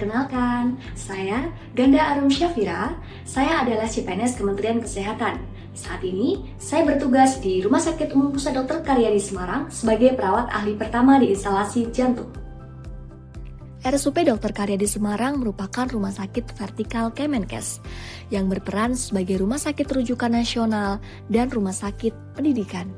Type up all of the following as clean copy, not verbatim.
Perkenalkan, saya Ganda Arum Syafira. Saya adalah CPNS Kementerian Kesehatan. Saat ini, saya bertugas di Rumah Sakit Umum Pusat Dr. Karyadi Semarang sebagai perawat ahli pertama di instalasi jantung. RSUP Dr. Karyadi Semarang merupakan rumah sakit vertikal Kemenkes yang berperan sebagai rumah sakit rujukan nasional dan rumah sakit pendidikan.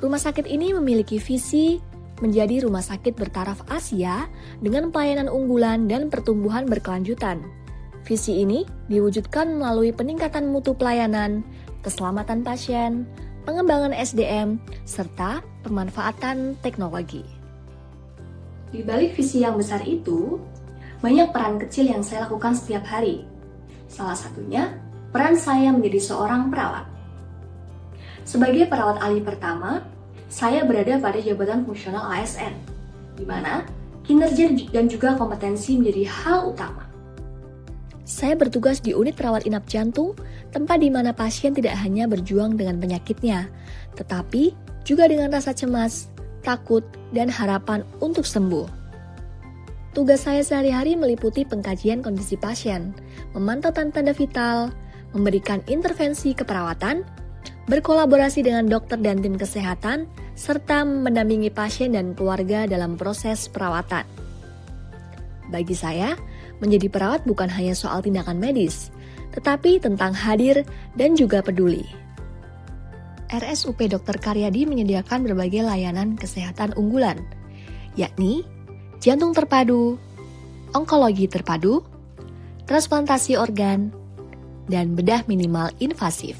Rumah sakit ini memiliki visi menjadi rumah sakit bertaraf Asia dengan pelayanan unggulan dan pertumbuhan berkelanjutan. Visi ini diwujudkan melalui peningkatan mutu pelayanan, keselamatan pasien, pengembangan SDM, serta pemanfaatan teknologi. Di balik visi yang besar itu, banyak peran kecil yang saya lakukan setiap hari. Salah satunya, peran saya menjadi seorang perawat. Sebagai perawat ahli pertama, saya berada pada jabatan fungsional ASN, di mana kinerja dan juga kompetensi menjadi hal utama. Saya bertugas di unit rawat inap jantung, tempat di mana pasien tidak hanya berjuang dengan penyakitnya, tetapi juga dengan rasa cemas, takut, dan harapan untuk sembuh. Tugas saya sehari-hari meliputi pengkajian kondisi pasien, memantau tanda-tanda vital, memberikan intervensi keperawatan, berkolaborasi dengan dokter dan tim kesehatan, serta mendampingi pasien dan keluarga dalam proses perawatan. Bagi saya, menjadi perawat bukan hanya soal tindakan medis, tetapi tentang hadir dan juga peduli. RSUP Dr. Karyadi menyediakan berbagai layanan kesehatan unggulan, yakni jantung terpadu, onkologi terpadu, transplantasi organ, dan bedah minimal invasif.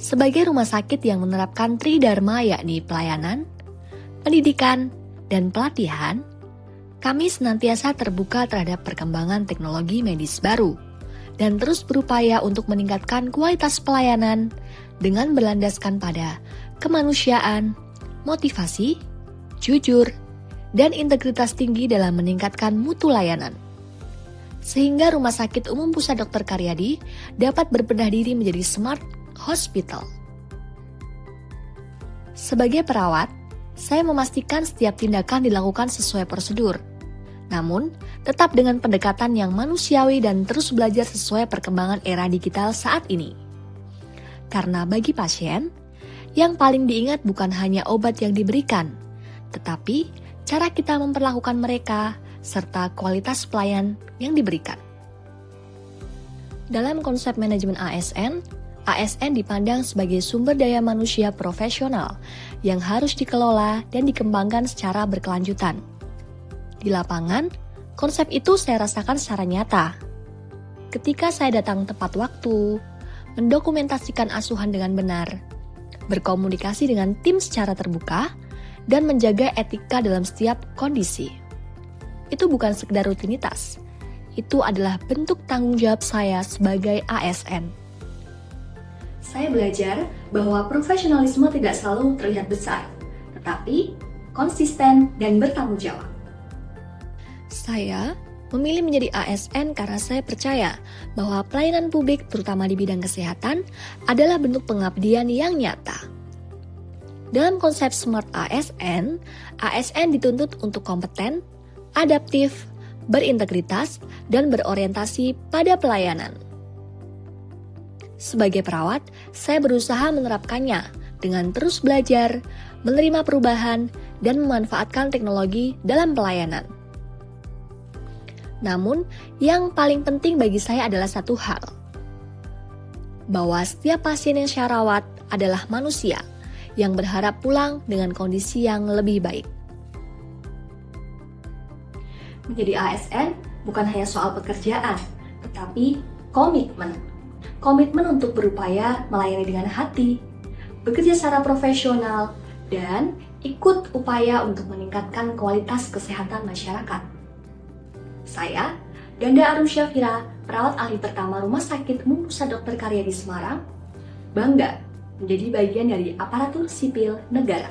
Sebagai rumah sakit yang menerapkan Tridharma yakni pelayanan, pendidikan, dan pelatihan, kami senantiasa terbuka terhadap perkembangan teknologi medis baru dan terus berupaya untuk meningkatkan kualitas pelayanan dengan berlandaskan pada kemanusiaan, motivasi, jujur, dan integritas tinggi dalam meningkatkan mutu layanan. Sehingga Rumah Sakit Umum Pusat Dr. Karyadi dapat berbenah diri menjadi smart hospital. Sebagai perawat, saya memastikan setiap tindakan dilakukan sesuai prosedur, namun tetap dengan pendekatan yang manusiawi dan terus belajar sesuai perkembangan era digital saat ini. Karena bagi pasien, yang paling diingat bukan hanya obat yang diberikan, tetapi cara kita memperlakukan mereka serta kualitas pelayan yang diberikan. Dalam konsep manajemen ASN dipandang sebagai sumber daya manusia profesional yang harus dikelola dan dikembangkan secara berkelanjutan. Di lapangan, konsep itu saya rasakan secara nyata. Ketika saya datang tepat waktu, mendokumentasikan asuhan dengan benar, berkomunikasi dengan tim secara terbuka, dan menjaga etika dalam setiap kondisi. Itu bukan sekedar rutinitas, itu adalah bentuk tanggung jawab saya sebagai ASN. Saya belajar bahwa profesionalisme tidak selalu terlihat besar, tetapi konsisten dan bertanggung jawab. Saya memilih menjadi ASN karena saya percaya bahwa pelayanan publik, terutama di bidang kesehatan, adalah bentuk pengabdian yang nyata. Dalam konsep Smart ASN dituntut untuk kompeten, adaptif, berintegritas, dan berorientasi pada pelayanan. Sebagai perawat, saya berusaha menerapkannya dengan terus belajar, menerima perubahan, dan memanfaatkan teknologi dalam pelayanan. Namun, yang paling penting bagi saya adalah satu hal, bahwa setiap pasien yang saya rawat adalah manusia yang berharap pulang dengan kondisi yang lebih baik. Menjadi ASN bukan hanya soal pekerjaan, tetapi komitmen. Komitmen untuk berupaya melayani dengan hati, bekerja secara profesional, dan ikut upaya untuk meningkatkan kualitas kesehatan masyarakat. Saya, Ganda Arum Syafira, perawat ahli pertama Rumah Sakit Umum Pusat Dr. Karyadi Semarang, bangga menjadi bagian dari aparatur sipil negara.